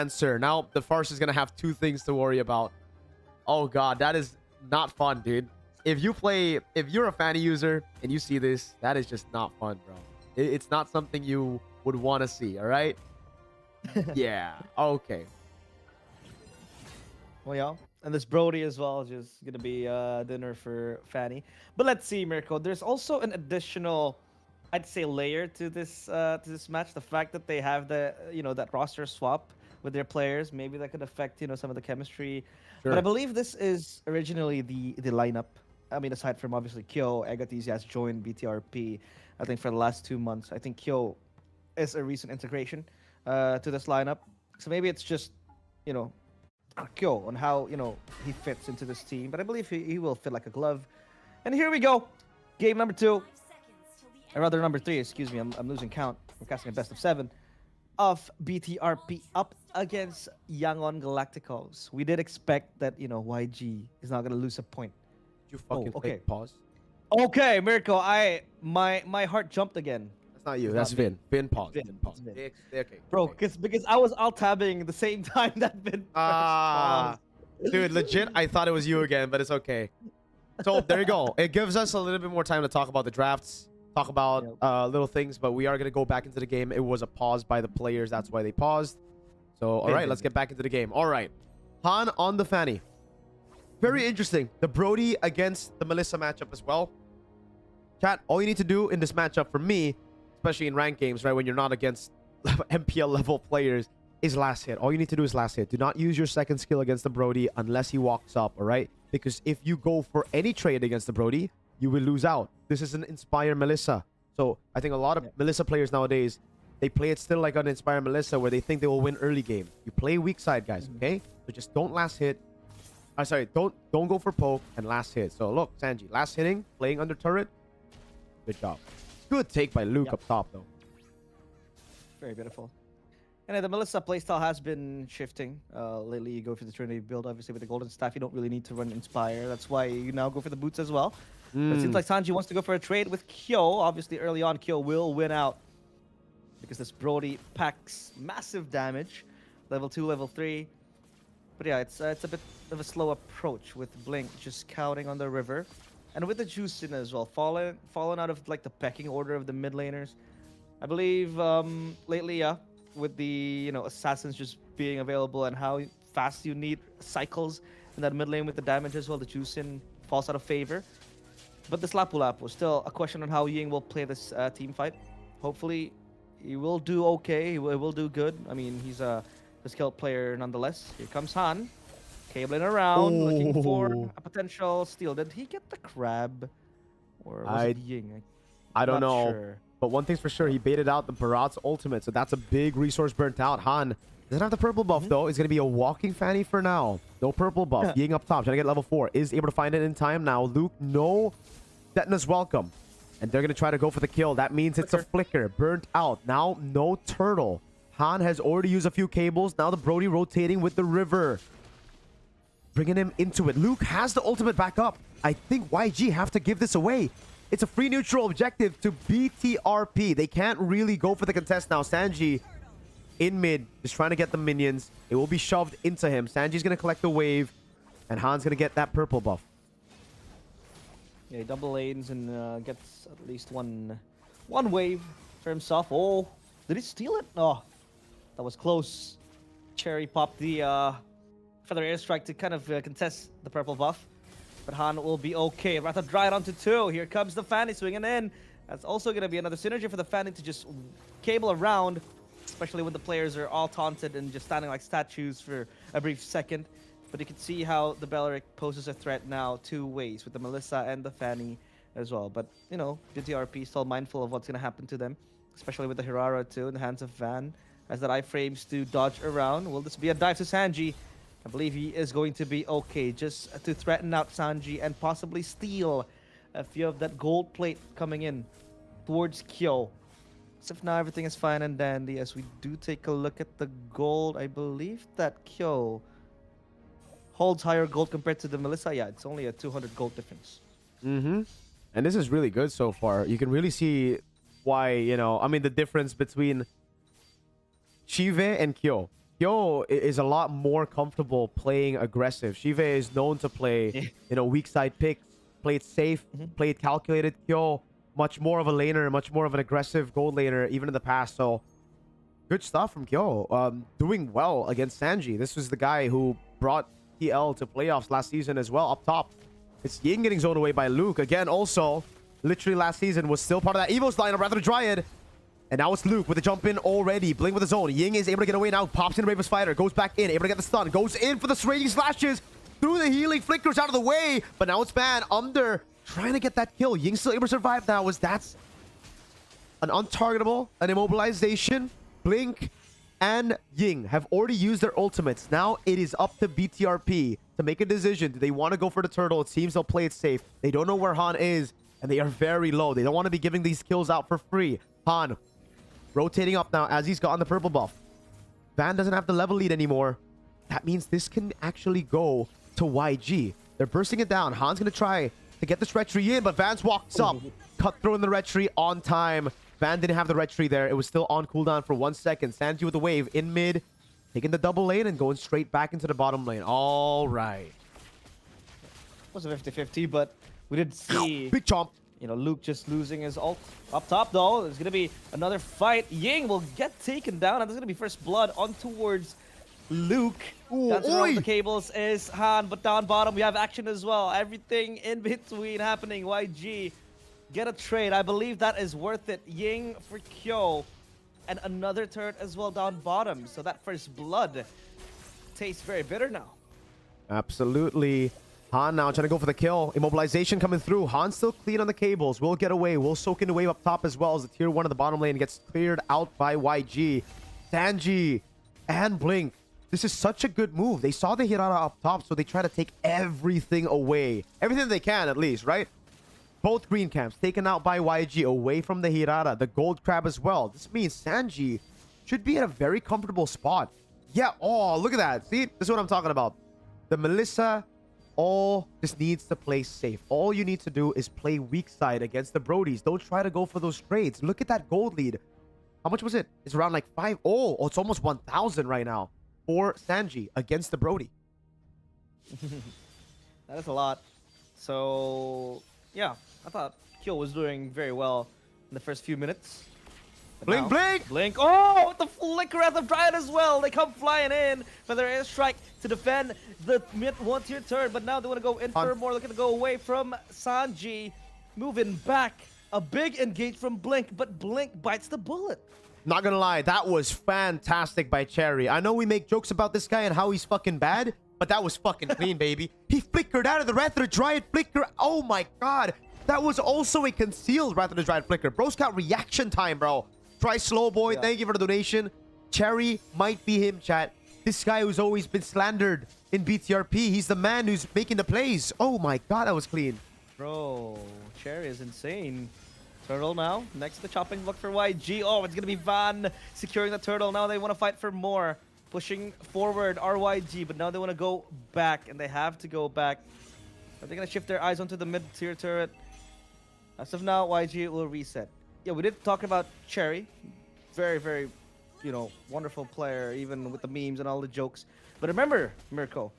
answer. Now the farce is gonna have two things to worry about. Oh god, that is not fun, dude. If you're a Fanny user and you see this, that is just not fun, bro. It's not something you would want to see. All right. Yeah. Okay. Well, yeah. And this Brody as well, just gonna be dinner for Fanny. But let's see, Mirko. There's also an additional, I'd say, layer to this match. The fact that they have the that roster swap with their players, maybe that could affect some of the chemistry. But I Sure. believe this is originally the lineup. I mean, aside from obviously Kyo, Egatiz has joined BTRP. I think for the last 2 months. I think Kyo is a recent integration to this lineup. So maybe it's just you know Kyo on how he fits into this team. But I believe he will fit like a glove. And here we go, game number 2, or rather number 3. Excuse me, I'm losing count. We're casting a best of 7 of BTRP up against Yangon Galacticos. We did expect that YG is not gonna lose a point. Did you fucking okay. click pause? Okay, Mirko, my heart jumped again. That's not you. It's That's not me. Vin. Vin pause. Vin, Vin pause. it's Vin. Okay. Bro, Okay. because I was alt tabbing the same time that Vin Ah, pressed dude, legit. I thought it was you again, but it's okay. So there you go. It gives us a little bit more time to talk about the drafts, talk about little things, but we are gonna go back into the game. It was a pause by the players. That's why they paused. So all right, let's get back into the game. All right, Han on the Fanny. Very interesting. The Brody against the Melissa matchup as well. Chat, all you need to do in this matchup for me, especially in ranked games, right, when you're not against MPL level players, is last hit. All you need to do is last hit. Do not use your second skill against the Brody unless he walks up, all right? Because if you go for any trade against the Brody, you will lose out. This is an Inspire Melissa. So I think a lot of Melissa players nowadays, they play it still like an Inspire Melissa where they think they will win early game. You play weak side, guys, okay? So just don't last hit. Sorry, don't go for poke and last hit. So look, Sanji, last hitting, playing under turret. Good job. Good take by Luke up top, though. Very beautiful. And the Melissa playstyle has been shifting. Lately, you go for the Trinity build. Obviously, with the Golden Staff, you don't really need to run Inspire. That's why you now go for the boots as well. But it seems like Sanji wants to go for a trade with Kyo. Obviously, early on, Kyo will win out because this Brody packs massive damage. Level 2, level 3. But yeah, it's a bit of a slow approach with Blink just scouting on the river. And with the Juicin as well, fallen out of like the pecking order of the mid laners. I believe lately, yeah, with the assassins just being available and how fast you need cycles in that mid lane with the damage as well, the Juicin falls out of favor. But this Lapu Lapu was still a question on how Ying will play this team fight. Hopefully, he will do okay. He will do good. I mean, he's a skilled player nonetheless. Here comes Han. Cabling around, looking for a potential steal. Did he get the crab? Or was it Ying? I don't know. Sure. But one thing's for sure, he baited out the Barat's ultimate, so that's a big resource burnt out. Han doesn't have the purple buff, though. It's going to be a walking Fanny for now. No purple buff. Ying up top, trying to get level 4. Is able to find it in time now. Luke, no Detna's welcome. And they're going to try to go for the kill. That means it's a flicker. Burnt out. Now, no turtle. Han has already used a few cables. Now the Brody rotating with the river. Bringing him into it. Luke has the ultimate back up. I think YG have to give this away. It's a free neutral objective to BTRP. They can't really go for the contest now. Sanji in mid is trying to get the minions. It will be shoved into him. Sanji's going to collect the wave. And Han's going to get that purple buff. Yeah, he double lanes and gets at least one wave for himself. Oh, did he steal it? Oh, that was close. Cherry popped the feather airstrike to kind of contest the purple buff. But Han will be okay. Ratha dry it onto 2. Here comes the Fanny swinging in. That's also going to be another synergy for the Fanny to just cable around, especially when the players are all taunted and just standing like statues for a brief second. But you can see how the Belleric poses a threat now 2 ways with the Melissa and the Fanny as well. But, BTRP still mindful of what's going to happen to them, especially with the Hirara too in the hands of Van. As that iframes to dodge around. Will this be a dive to Sanji? I believe he is going to be okay just to threaten out Sanji and possibly steal a few of that gold plate coming in towards Kyo. As if now everything is fine and dandy. As we do take a look at the gold, I believe that Kyo holds higher gold compared to the Melissa. Yeah, it's only a 200 gold difference. And this is really good so far. You can really see why, I mean, the difference between Chive and Kyo. Kyo is a lot more comfortable playing aggressive. Shive is known to play, weak side picks, played safe, played calculated. Kyo, much more of a laner, much more of an aggressive gold laner, even in the past. So, good stuff from Kyo. Doing well against Sanji. This was the guy who brought TL to playoffs last season as well, up top. It's Ying getting zoned away by Luke. Again, also, literally last season was still part of that Evo's lineup, rather Dryad. And now it's Luke with the jump in already. Blink with his own. Ying is able to get away now. Pops in Raven's Fighter. Goes back in. Able to get the stun. Goes in for the raging slashes. Through the healing. Flickers out of the way. But now it's Van under. Trying to get that kill. Ying still able to survive now. That's an untargetable. An immobilization. Blink and Ying have already used their ultimates. Now it is up to BTRP to make a decision. Do they want to go for the turtle? It seems they'll play it safe. They don't know where Han is. And they are very low. They don't want to be giving these kills out for free. Han rotating up now as he's gotten the purple buff. Van doesn't have the level lead anymore. That means this can actually go to YG. They're bursting it down. Han's going to try to get this red tree in, but Van's walks up. Cut through in the red tree on time. Van didn't have the red tree there. It was still on cooldown for 1 second. Sanji with the wave in mid. Taking the double lane and going straight back into the bottom lane. All right. It was a 50-50, but we did see... Big chomp. Luke just losing his ult. Up top, though, there's going to be another fight. Ying will get taken down, and there's going to be first blood on towards Luke. Dancing around the cables is Han, but down bottom, we have action as well. Everything in between happening. YG, get a trade. I believe that is worth it. Ying for Kyo, and another turret as well down bottom. So that first blood tastes very bitter now. Absolutely. Han now trying to go for the kill. Immobilization coming through. Han still clean on the cables. Will get away. Will soak in the wave up top as well as the tier 1 of the bottom lane gets cleared out by YG. Sanji and Blink. This is such a good move. They saw the Hirara up top, so they try to take everything away. Everything they can, at least, right? Both green camps taken out by YG away from the Hirara. The gold crab as well. This means Sanji should be at a very comfortable spot. Yeah, oh, look at that. See, this is what I'm talking about. The Melissa... all just needs to play safe. All you need to do is play weak side against the Brodies. Don't try to go for those trades. Look at that gold lead. How much was it? It's around like 5. Oh, it's almost 1,000 right now for Sanji against the Brody. That is a lot. So, yeah, I thought Kyo was doing very well in the first few minutes. Blink, blink! Blink. Oh, with the flicker at the Dryad as well. They come flying in for their airstrike to defend the mid 1-tier turn. But now they want to go in for more. Looking to go away from Sanji. Moving back. A big engage from Blink, but Blink bites the bullet. Not gonna lie, that was fantastic by Cherry. I know we make jokes about this guy and how he's fucking bad, but that was fucking clean, baby. He flickered out of the Wrath of the Dryad flicker. Oh my god. That was also a concealed Wrath of the Dryad flicker. Bro's got reaction time, bro. Try slow boy. Yeah. Thank you for the donation. Cherry might be him, chat. This guy who's always been slandered in BTRP. He's the man who's making the plays. Oh my god, that was clean. Bro, Cherry is insane. Turtle now, next to the chopping block for YG. Oh, it's going to be Van securing the turtle. Now they want to fight for more. Pushing forward RYG, but now they want to go back, and they have to go back. Are they going to shift their eyes onto the mid-tier turret? As of now, YG will reset. Yeah, we did talk about Cherry. Very, very, wonderful player, even with the memes and all the jokes. But remember, Mirko,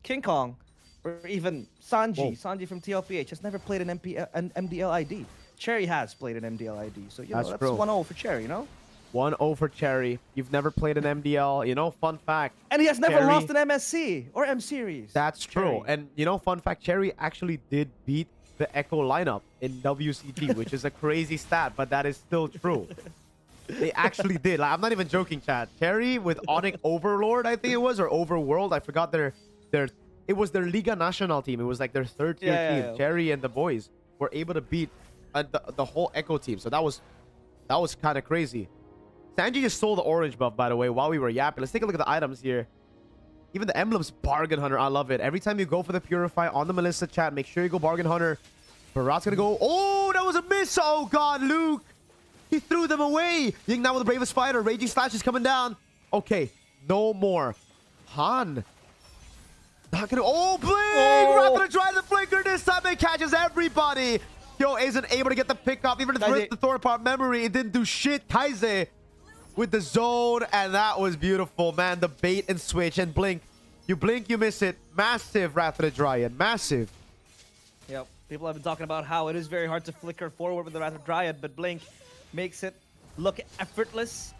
King Kong, or even Sanji, Sanji from TLPH, has never played an MDL ID. Cherry has played an MDL ID. So, that's 1-0 for Cherry, 1-0 for Cherry. You've never played an MDL, fun fact. And he has never lost an MSC or M-Series. That's true. And, fun fact, Cherry actually did beat the Echo lineup in WCG, which is a crazy stat, but that is still true. They actually did. Like, I'm not even joking, chat. Cherry with Onyx Overlord, I think it was, or Overworld. I forgot it was their Liga Nacional team. It was like their third tier team. Yeah. Cherry and the boys were able to beat the whole Echo team. So that was kind of crazy. Sanji just stole the orange buff, by the way, while we were yapping. Let's take a look at the items here. Even the emblems, Bargain Hunter. I love it. Every time you go for the Purify on the Melissa chat, make sure you go Bargain Hunter. Barat's gonna go. Oh, that was a miss. Oh, God, Luke. He threw them away. Ying now with the Bravest Fighter. Raging Slash is coming down. Okay, no more. Han. Not gonna. Oh, Blink! Wrath of the Dryad, the flicker. This time it catches everybody. Yo isn't able to get the pick off. Even the Thor apart memory, it didn't do shit. Kaize with the zone, and that was beautiful, man. The bait and switch and blink. You blink, you miss it. Massive Wrath of the Dryad. Massive. Yep. People have been talking about how it is very hard to flicker forward with the Wrath of Dryad, but Blink makes it look effortless.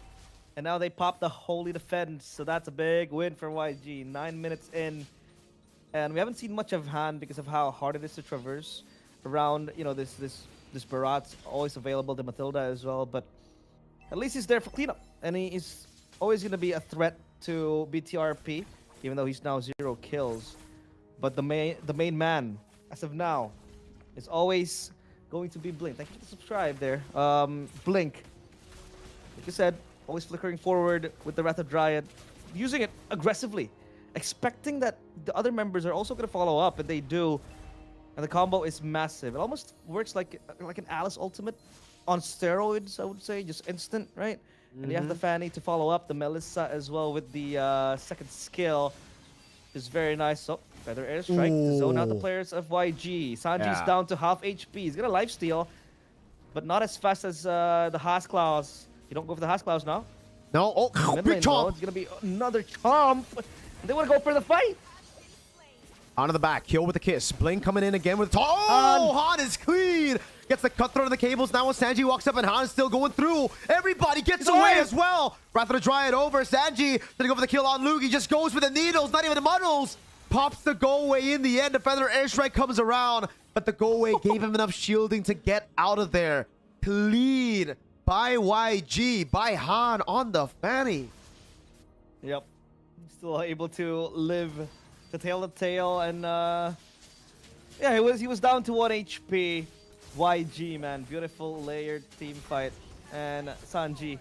And now they pop the Holy Defense, so that's a big win for YG. 9 minutes in, and we haven't seen much of Han because of how hard it is to traverse around. You know, this Barat's always available to Matilda as well, but at least he's there for cleanup, and he is always going to be a threat to BTRP, even though he's now 0 kills. But the main man, as of now, is always going to be Blink. Thank you for subscribe there. Blink, like you said, always flickering forward with the Wrath of Dryad, using it aggressively, expecting that the other members are also going to follow up, and they do. And the combo is massive. It almost works like an Alice ultimate on steroids, I would say, just instant, right? And you have the Fanny to follow up, the Melissa as well with the second skill. Is very nice. So, Feather Airstrike to zone out the players of YG. Sanji's down to half HP. He's gonna lifesteal, but not as fast as the Haas Claws. You don't go for the Haas Claws now. No. Oh, big chomp. It's gonna be another chomp. They want to go for the fight. Onto the back. Kill with the kiss. Blink coming in again with... Oh, Han is clean. Gets the cutthroat of the cables. Now when Sanji walks up and Han is still going through. Everybody gets away as well. Wrath of the Dryad over. Sanji gonna go for the kill on Luke. He just goes for the needles, not even the muddles. Pops the go away in the end. The Feather Airstrike comes around, but the go away gave him enough shielding to get out of there. Clean by YG, by Han on the Fanny. Yep. Still able to live to tail the tail, and yeah, he was down to 1 HP. YG, man, beautiful layered team fight, and Sanji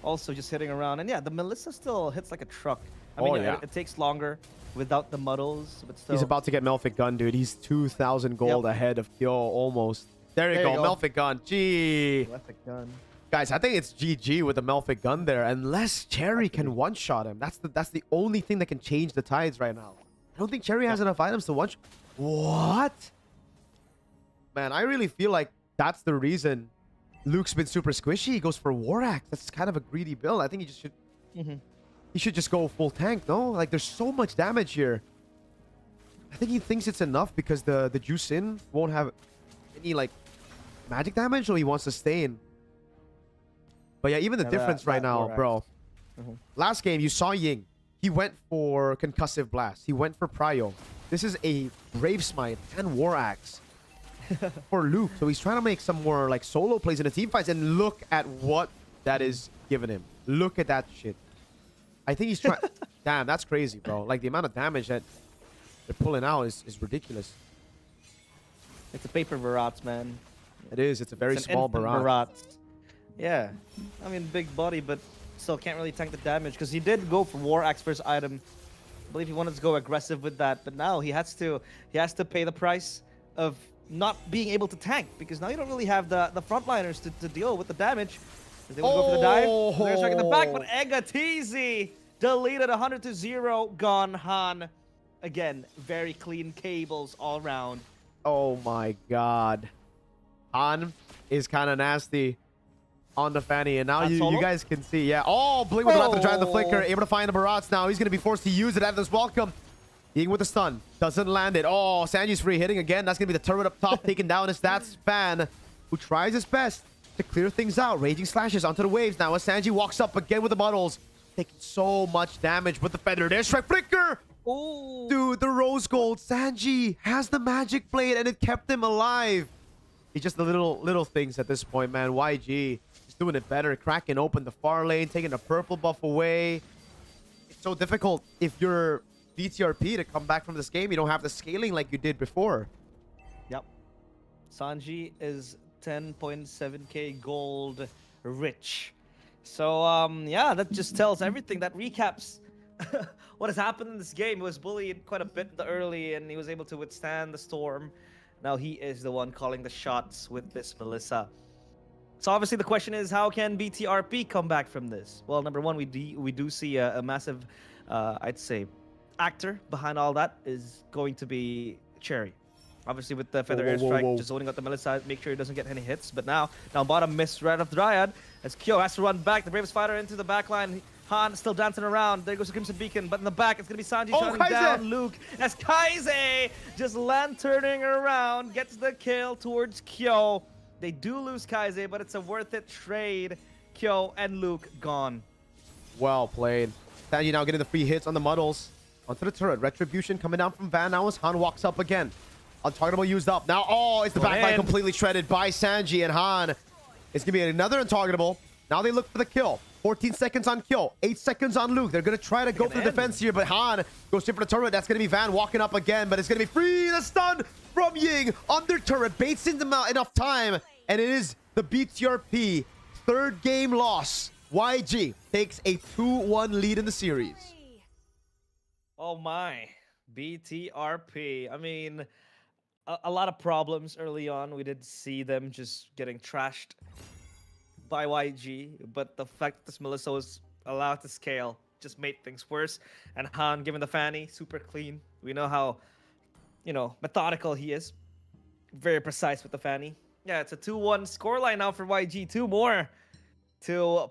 also just hitting around, and yeah, the Melissa still hits like a truck. I mean, it takes longer without the muddles, but still. He's about to get Melfic Gun, dude. He's 2,000 gold ahead of Kyo almost. There you go, Melfic Gun. Gee. Melfic Gun. Guys, I think it's GG with the Melfic Gun there, unless Cherry can one-shot him. That's the only thing that can change the tides right now. I don't think Cherry has enough items to one-shot. What? Man, I really feel like that's the reason Luke's been super squishy. He goes for War Axe. That's kind of a greedy build. I think he just should... He should just go full tank, no? Like, there's so much damage here. I think he thinks it's enough because the Juice In won't have any, like, magic damage, or he wants to stay in. But yeah, even the difference right now, bro. Last game, you saw Ying. He went for Concussive Blast. He went for Prio. This is a Brave Smite and War Axe for Luke. So he's trying to make some more, like, solo plays in the team fights. And look at what that is giving him. Look at that shit. I think he's trying... Damn, that's crazy, bro. Like, the amount of damage that they're pulling out is ridiculous. It's a paper Barats, man. It is. It's a very small Barat. Yeah. I mean, big body, but still can't really tank the damage, because he did go for War Axe first item. I believe he wanted to go aggressive with that, but now he has to pay the price of not being able to tank, because now you don't really have the frontliners to deal with the damage. They want to go for the dive. They're striking the back, but Egatizi deleted 100 to 0. Gone Han. Again, very clean cables all around. Oh my god. Han is kind of nasty on the Fanny, and now you guys can see. Yeah. Oh, Blink with the Wrath of the Dryad, the flicker, able to find the Barats now. He's going to be forced to use it at this welcome. Ying with the stun. Doesn't land it. Oh, Sanji's free hitting again. That's going to be the turret up top, taking down his stats fan, who tries his best to clear things out. Raging slashes onto the waves now as Sanji walks up again with the muddles. Taking so much damage with the Feathered Airstrike flicker. Oh, dude, the rose gold. Sanji has the magic blade, and it kept him alive. It's just the little things at this point, man. YG is doing it better. Cracking open the far lane, taking the purple buff away. It's so difficult if you're BTRP to come back from this game. You don't have the scaling like you did before. Yep. Sanji is 10.7k gold rich. So, yeah, that just tells everything. That recaps what has happened in this game. He was bullied quite a bit in the early, and he was able to withstand the storm. Now he is the one calling the shots with this Melissa. So obviously the question is, how can BTRP come back from this? Well, number one, we do see a massive, I'd say, actor behind all that is going to be Cherry. Obviously with the Feather Whoa, whoa, Airstrike, whoa. just zoning out the melee side, make sure he doesn't get any hits. But now, down bottom, missed right off the Dryad, as Kyo has to run back. The Bravest Fighter into the back line. Han still dancing around. There goes the Crimson Beacon, but in the back, it's going to be Sanji shutting Kaize! down Luke. As Kaize just lanterning around, gets the kill towards Kyo. They do lose Kaize, but it's a worth it trade. Kyo and Luke gone. Well played. Sanji now getting the free hits on the Muddles. Onto the turret. Retribution coming down from Van now as Han walks up again. Untargetable used up. Now, oh, it's the backline completely shredded by Sanji, and Han. It's going to be another untargetable. Now they look for the kill. 14 seconds on kill. 8 seconds on Luke. They're going to try to go for the defense here, but Han goes straight for the turret. That's going to be Van walking up again, but it's going to be free. The stun from Ying on their turret. Baits in them out enough time, and it is the BTRP third game loss. YG takes a 2-1 lead in the series. Oh my. BTRP. I mean, a lot of problems early on. We did see them just getting trashed by YG, but the fact that this Melissa was allowed to scale just made things worse. And Han, given the fanny, super clean. We know how, methodical he is. Very precise with the fanny. Yeah, it's a 2-1 scoreline now for YG. 2 more to